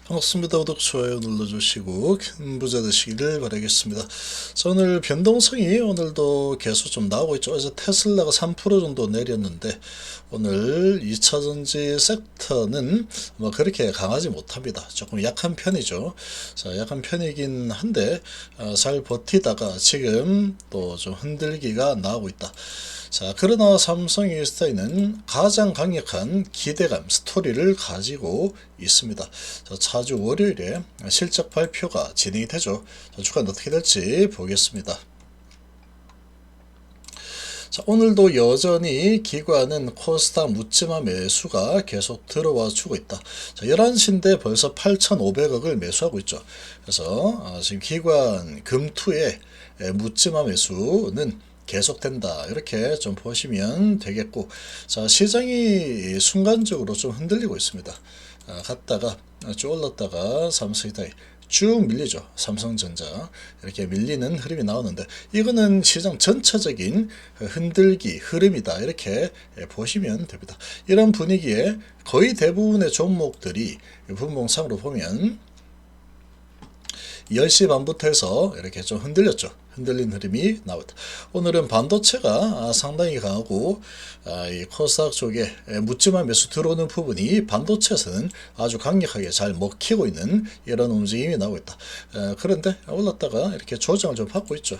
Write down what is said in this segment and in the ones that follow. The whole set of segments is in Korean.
반갑습니다. 구독, 좋아요 눌러주시고 큰 부자 되시기를 바라겠습니다. 자, 오늘 변동성이 오늘도 계속 좀 나오고 있죠. 어제 테슬라가 3% 정도 내렸는데 오늘 2차전지 섹터는 뭐 그렇게 강하지 못합니다. 조금 약한 편이죠. 자, 약한 편이긴 한데 잘 버티다가 지금 또 좀 흔들기가 나오고 있다. 자, 그러나 삼성 일스타인은 가장 강력한 기대감 스토리를 가지고 있습니다. 자, 차주 월요일에 실적 발표가 진행이 되죠. 자, 주가는 어떻게 될지 보겠습니다. 자, 오늘도 여전히 기관은 코스닥 묻지마 매수가 계속 들어와 주고 있다. 자, 11시인데 벌써 8,500억을 매수하고 있죠. 그래서 지금 기관 금투의 묻지마 매수는 계속된다, 이렇게 좀 보시면 되겠고, 자, 시장이 순간적으로 좀 흔들리고 있습니다. 갔다가 쭉 올랐다가 삼성이다이 쭉 밀리죠. 삼성전자 이렇게 밀리는 흐름이 나오는데, 이거는 시장 전체적인 흔들기 흐름이다, 이렇게 보시면 됩니다. 이런 분위기에 거의 대부분의 종목들이 분봉상으로 보면 10시 반부터 해서 이렇게 좀 흔들렸죠. 흔들린 흐름이 나왔다. 오늘은 반도체가 상당히 강하고, 이 코스닥 쪽에 묻지마 매수 들어오는 부분이 반도체에서는 아주 강력하게 잘 먹히고 있는 이런 움직임이 나오고 있다. 그런데 올랐다가 이렇게 조정을 좀 받고 있죠.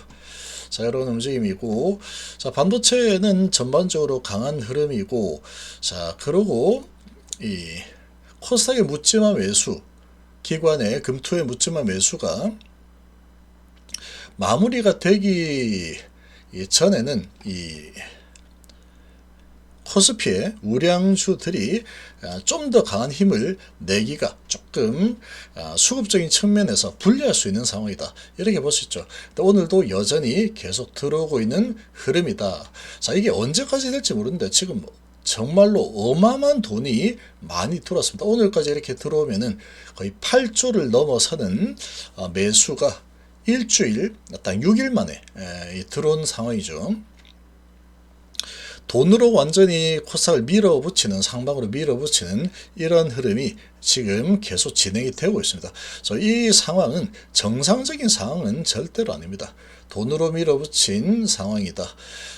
자, 이런 움직임이고, 자, 반도체는 전반적으로 강한 흐름이고, 자, 그러고 이 코스닥의 묻지마 매수, 기관의 금토의 묻지마 매수가 마무리가 되기 전에는 이 코스피의 우량주들이 좀 더 강한 힘을 내기가 조금 수급적인 측면에서 불리할 수 있는 상황이다, 이렇게 볼 수 있죠. 오늘도 여전히 계속 들어오고 있는 흐름이다. 자, 이게 언제까지 될지 모르는데 지금 정말로 어마어마한 돈이 많이 들어왔습니다. 오늘까지 이렇게 들어오면은 거의 8조를 넘어서는 매수가 일주일, 딱 6일 만에 들어온 상황이죠. 돈으로 완전히 코스닥을 밀어붙이는, 상방으로 밀어붙이는 이런 흐름이 지금 계속 진행이 되고 있습니다. 이 상황은 정상적인 상황은 절대로 아닙니다. 돈으로 밀어붙인 상황이다.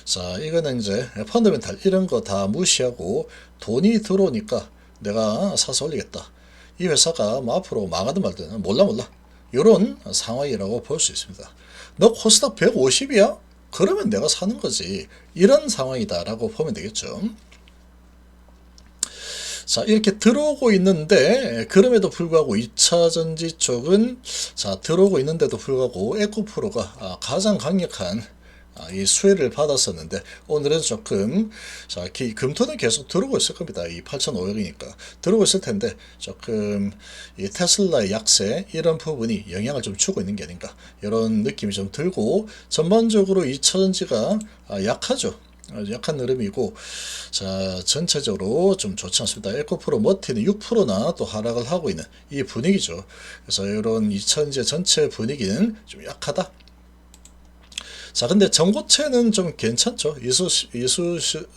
자, 이거는 이제 펀더멘탈 이런 거 다 무시하고 돈이 들어오니까 내가 사서 올리겠다, 이 회사가 뭐 앞으로 망하든 말든 몰라 이런 상황이라고 볼 수 있습니다. 너 코스닥 150이야? 그러면 내가 사는 거지, 이런 상황이다라고 보면 되겠죠. 자, 이렇게 들어오고 있는데, 그럼에도 불구하고 2차전지 쪽은, 자, 들어오고 있는데도 불구하고 에코프로가 가장 강력한 이 수혜를 받았었는데, 오늘은 조금, 자, 금토는 계속 들어오고 있을 겁니다. 이 8,500이니까 들어오고 있을 텐데 조금 이 테슬라의 약세, 이런 부분이 영향을 좀 주고 있는 게 아닌가, 이런 느낌이 좀 들고, 전반적으로 2차전지가 약하죠. 약한 흐름이고, 자, 전체적으로 좀 좋지 않습니다. 에코프로 머티는 6%나 또 하락을 하고 있는 이 분위기죠. 그래서 이런 2차전지 전체 분위기는 좀 약하다. 자, 근데 전고체는 좀 괜찮죠. 이수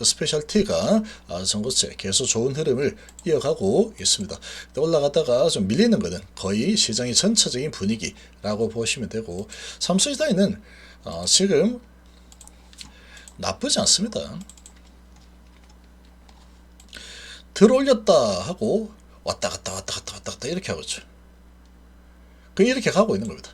스페셜티가 전고체 계속 좋은 흐름을 이어가고 있습니다. 올라갔다가 좀 밀리는 것은 거의 시장의 전체적인 분위기라고 보시면 되고, 삼성전자는 지금 나쁘지 않습니다. 들어올렸다 하고 왔다 갔다 이렇게 하고 있죠. 이렇게 가고 있는 겁니다.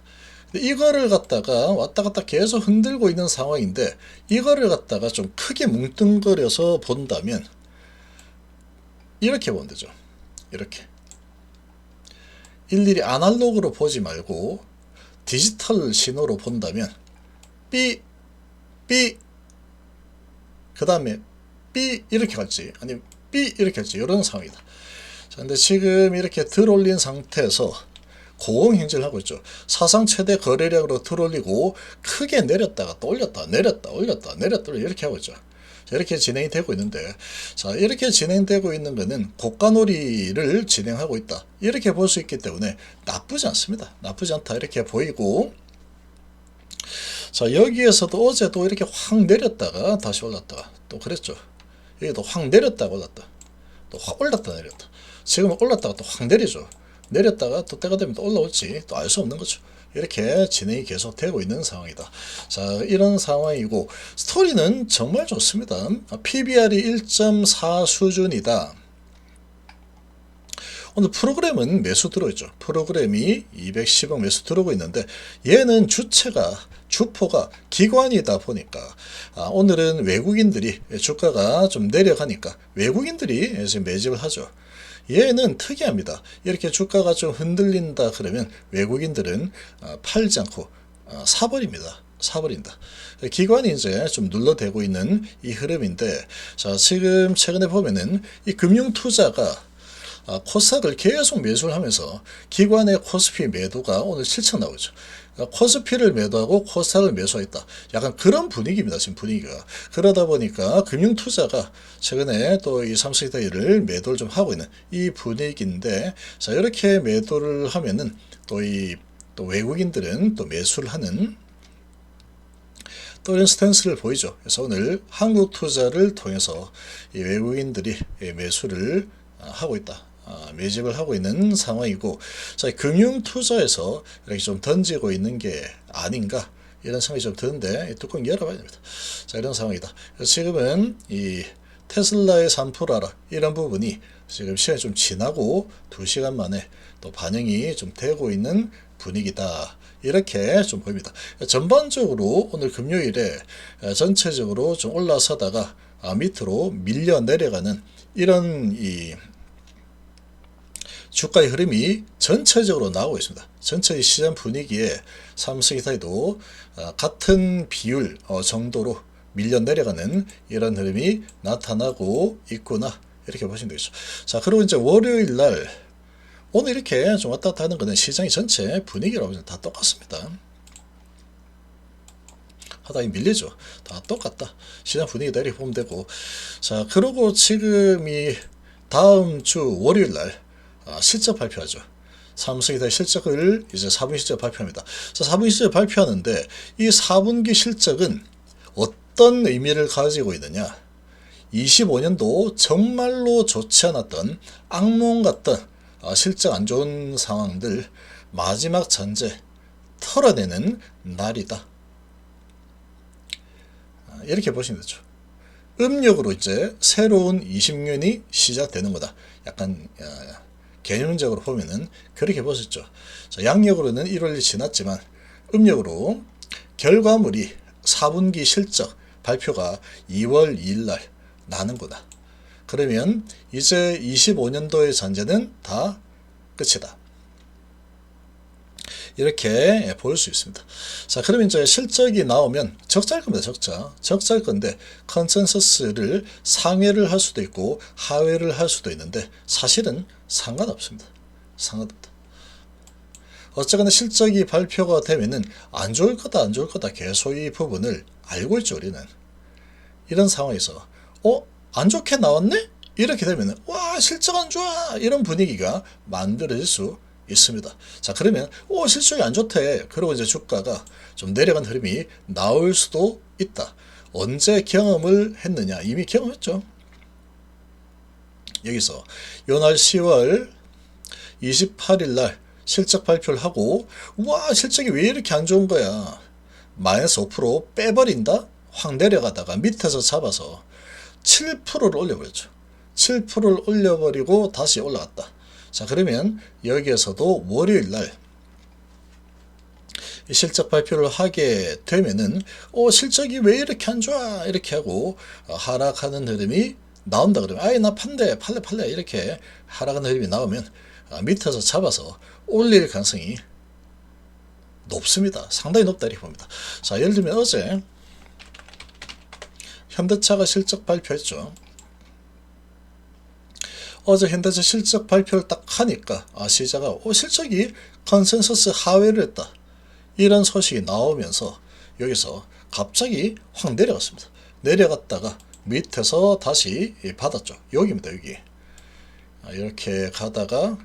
이거를 갖다가 왔다 갔다 계속 흔들고 있는 상황인데, 이거를 갖다가 좀 크게 뭉뚱거려서 본다면 이렇게 보면 되죠. 이렇게 일일이 아날로그로 보지 말고 디지털 신호로 본다면 삐, 삐, 그 다음에 삐 이렇게 갈지, 아니면 삐 이렇게 갈지, 이런 상황이다. 자, 근데 지금 이렇게 들어올린 상태에서 고공행진을 하고 있죠. 사상 최대 거래량으로 들어올리고 크게 내렸다가 또 올렸다 내렸다 올렸다 내렸다 이렇게 하고 있죠. 이렇게 진행이 되고 있는데, 자, 이렇게 진행되고 있는 것은 고가놀이를 진행하고 있다, 이렇게 볼 수 있기 때문에 나쁘지 않습니다. 나쁘지 않다, 이렇게 보이고, 자, 여기에서도 어제도 이렇게 확 내렸다가 다시 올랐다가 또 그랬죠. 여기도 확 내렸다가 올랐다, 또 확 올랐다 내렸다. 지금은 올랐다가 또 확 내리죠. 내렸다가 또 때가 되면 또 올라올지 또 알 수 없는 거죠. 이렇게 진행이 계속 되고 있는 상황이다. 자, 이런 상황이고 스토리는 정말 좋습니다. PBR이 1.4 수준이다. 오늘 프로그램은 매수 들어있죠. 프로그램이 210억 매수 들어오고 있는데 얘는 주포가 기관이다 보니까 오늘은 외국인들이 주가가 좀 내려가니까 외국인들이 지금 매집을 하죠. 얘는 특이합니다. 이렇게 주가가 좀 흔들린다 그러면 외국인들은 팔지 않고 사버립니다. 사버린다. 기관이 이제 좀 눌러대고 있는 이 흐름인데, 자, 지금 최근에 보면은 이 금융투자가 코스닥을 계속 매수를 하면서 기관의 코스피 매도가 오늘 실적 나오죠. 코스피를 매도하고 코스닥을 매수했다. 약간 그런 분위기입니다. 지금 분위기가. 그러다 보니까 금융투자가 최근에 또 이 삼성전자를 매도를 좀 하고 있는 이 분위기인데, 자, 이렇게 매도를 하면은 또 외국인들은 또 매수를 하는 또 이런 스탠스를 보이죠. 그래서 오늘 한국 투자를 통해서 이 외국인들이 매수를 하고 있다. 매집을 하고 있는 상황이고, 자, 금융 투자에서 이렇게 좀 던지고 있는 게 아닌가 이런 생각이 좀 드는데 뚜껑 열어봐야 됩니다. 자, 이런 상황이다. 지금은 이 테슬라의 3%라 이런 부분이 지금 시간이 좀 지나고 2시간 만에 또 반영이 좀 되고 있는 분위기다. 이렇게 좀 보입니다. 전반적으로 오늘 금요일에 전체적으로 좀 올라서다가 밑으로 밀려 내려가는 이런 이 주가의 흐름이 전체적으로 나오고 있습니다. 전체 시장 분위기에 삼성전자도 같은 비율 정도로 밀려 내려가는 이런 흐름이 나타나고 있구나 이렇게 보시면 되겠죠. 자, 그리고 이제 월요일 날 오늘 이렇게 좀 왔다 갔다 하는 거는 시장의 전체 분위기라고 보면 다 똑같습니다. 하다가 밀리죠. 다 똑같다. 시장 분위기다 이렇게 보면 되고, 자, 그리고 지금이 다음 주 월요일 날 실적 발표하죠. 삼성전자 실적을 이제 4분기 실적 발표합니다. 자, 4분기 실적 발표하는데 이 4분기 실적은 어떤 의미를 가지고 있느냐? 25년도 정말로 좋지 않았던 악몽 같던 실적 안 좋은 상황들 마지막 전제 털어내는 날이다. 이렇게 보시면 되죠. 음력으로 이제 새로운 20년이 시작되는 거다. 약간 개념적으로 보면은 그렇게 보셨죠. 자, 양력으로는 1월이 지났지만 음력으로 결과물이 4분기 실적 발표가 2월 2일 날 나는구나. 그러면 이제 25년도의 전제는 다 끝이다. 이렇게 볼 수 있습니다. 자, 그러면 이제 실적이 나오면 적자일 겁니다. 적자일 건데 컨센서스를 상회를 할 수도 있고 하회를 할 수도 있는데 사실은 상관없습니다. 상관없다. 어쨌거나 실적이 발표가 되면은 안 좋을 거다 안 좋을 거다 계속 이 부분을 알고 있죠. 우리는 이런 상황에서 안 좋게 나왔네? 이렇게 되면은 와 실적 안 좋아 이런 분위기가 만들어질 수 있습니다. 자, 그러면 실적이 안 좋대. 그리고 이제 주가가 좀 내려간 흐름이 나올 수도 있다. 언제 경험을 했느냐? 이미 경험했죠. 여기서 요날 10월 28일 날 실적 발표를 하고 와 실적이 왜 이렇게 안 좋은 거야? 마이너스 5% 빼버린다? 확 내려가다가 밑에서 잡아서 7%를 올려버렸죠. 7%를 올려버리고 다시 올라갔다. 자, 그러면 여기에서도 월요일 날 실적 발표를 하게 되면은 실적이 왜 이렇게 안 좋아 이렇게 하고 하락하는 흐름이 나온다 그러면 아이 나 팔래 이렇게 하락하는 흐름이 나오면 밑에서 잡아서 올릴 가능성이 높습니다. 상당히 높다 이렇게 봅니다. 자, 예를 들면 어제 현대차가 실적 발표했죠. 어제 현대차 실적 발표를 딱 하니까 시장가 실적이 컨센서스 하회를 했다. 이런 소식이 나오면서 여기서 갑자기 확 내려갔습니다. 내려갔다가 밑에서 다시 받았죠. 여기입니다. 여기. 이렇게 가다가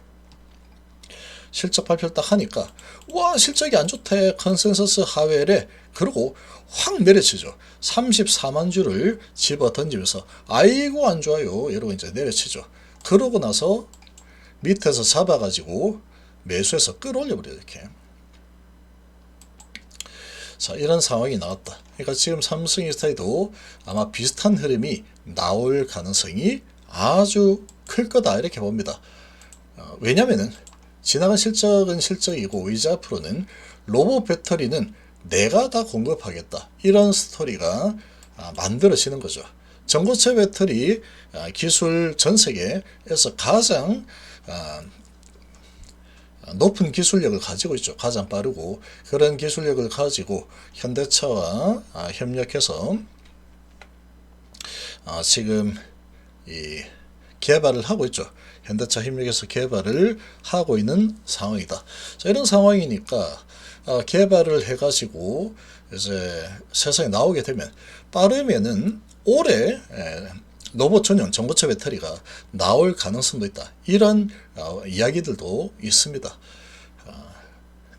실적 발표를 딱 하니까 와 실적이 안 좋대. 컨센서스 하회래. 그러고 확 내려치죠. 34만 주를 집어 던지면서 아이고 안 좋아요. 이러고 이제 내려치죠. 그러고 나서 밑에서 잡아가지고 매수해서 끌어올려 버려요. 이렇게. 자, 이런 상황이 나왔다. 그러니까 지금 삼성이스타일도 아마 비슷한 흐름이 나올 가능성이 아주 클 거다 이렇게 봅니다. 왜냐면은 지나간 실적은 실적이고 이제 앞으로는 로봇 배터리는 내가 다 공급하겠다 이런 스토리가 만들어지는 거죠. 전고체 배터리 기술 전 세계에서 가장 높은 기술력을 가지고 있죠. 가장 빠르고 그런 기술력을 가지고 현대차와 협력해서 지금 이 개발을 하고 있죠. 현대차 협력해서 개발을 하고 있는 상황이다. 자, 이런 상황이니까 개발을 해가지고 이제 세상에 나오게 되면 빠르면은 올해 로봇 전용 전고체 배터리가 나올 가능성도 있다. 이런 이야기들도 있습니다.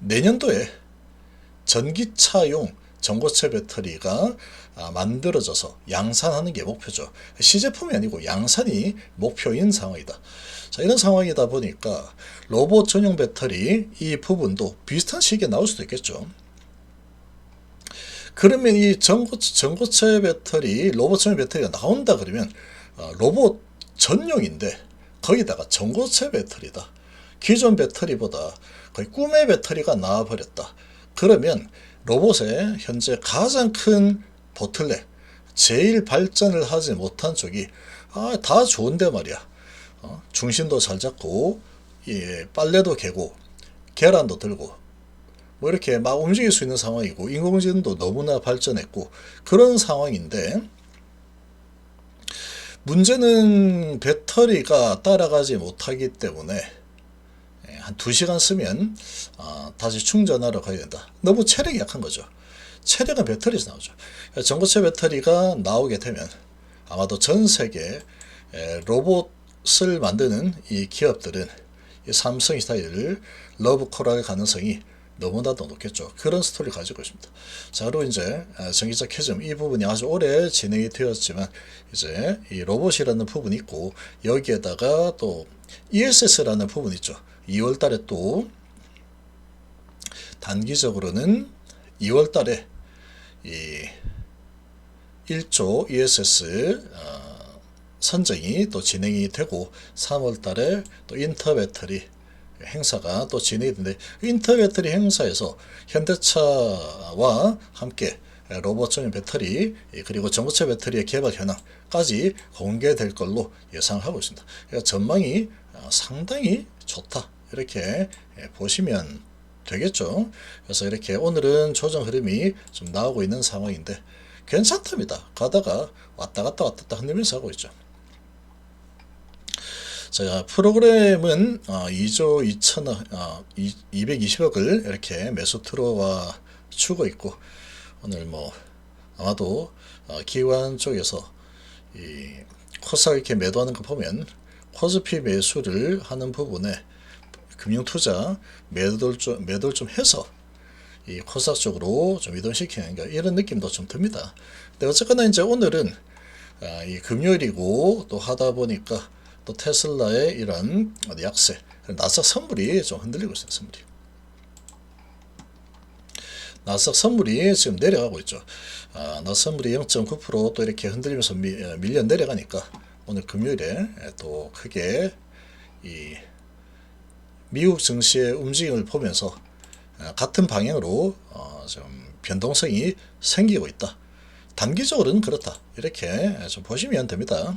내년도에 전기차용 전고체 배터리가 만들어져서 양산하는 게 목표죠. 시제품이 아니고 양산이 목표인 상황이다. 자, 이런 상황이다 보니까 로봇 전용 배터리 이 부분도 비슷한 시기에 나올 수도 있겠죠. 그러면 이 전고체 배터리, 로봇 전용 배터리가 나온다 그러면 로봇 전용인데 거기다가 전고체 배터리다. 기존 배터리보다 거의 꿈의 배터리가 나와버렸다. 그러면 로봇의 현재 가장 큰 보틀넥, 제일 발전을 하지 못한 쪽이 다 좋은데 말이야. 중심도 잘 잡고 빨래도 개고 계란도 들고 뭐 이렇게 막 움직일 수 있는 상황이고 인공지능도 너무나 발전했고 그런 상황인데 문제는 배터리가 따라가지 못하기 때문에 한 2시간 쓰면 다시 충전하러 가야 된다. 너무 체력이 약한 거죠. 체력은 배터리에서 나오죠. 전고체 배터리가 나오게 되면 아마도 전 세계 로봇을 만드는 이 기업들은 이 삼성스타일을 러브콜할 가능성이 너무나도 높겠죠. 그런 스토리를 가지고 있습니다. 자, 그리고 이제 전기차 캐즘 이 부분이 아주 오래 진행이 되었지만 이제 이 로봇이라는 부분이 있고 여기에다가 또 ESS라는 부분이 있죠. 2월 달에 또 단기적으로는 2월 달에 이 1조 ESS 선정이 또 진행이 되고 3월 달에 또 인터배터리 행사가 또 진행이 되는데 인터배터리 행사에서 현대차와 함께 로봇 전용 배터리 그리고 전고체 배터리의 개발 현황까지 공개될 걸로 예상하고 있습니다. 그러니까 전망이 상당히 좋다 이렇게 보시면 되겠죠. 그래서 이렇게 오늘은 조정 흐름이 좀 나오고 있는 상황인데 괜찮답니다. 가다가 왔다 갔다 흔들면서 하고 있죠. 자, 프로그램은 2조 220억을 이렇게 매수 들어와 주고 있고 오늘 뭐 아마도 기관 쪽에서 이 코스닥 이렇게 매도하는 거 보면 코스피 매수를 하는 부분에 금융투자 매도를 좀 해서 이 코스닥 쪽으로 좀 이동시키는 이런 느낌도 좀 듭니다. 근데 어쨌거나 이제 오늘은 이 금요일이고 또 하다 보니까 또 테슬라의 이런 약세, 나스닥 선물이 좀 흔들리고 있어요. 나스닥 선물이 지금 내려가고 있죠. 나스닥 선물이 0.9% 또 이렇게 흔들리면서 밀려 내려가니까 오늘 금요일에 또 크게 이 미국 증시의 움직임을 보면서 같은 방향으로 좀 변동성이 생기고 있다. 단기적으로는 그렇다. 이렇게 좀 보시면 됩니다.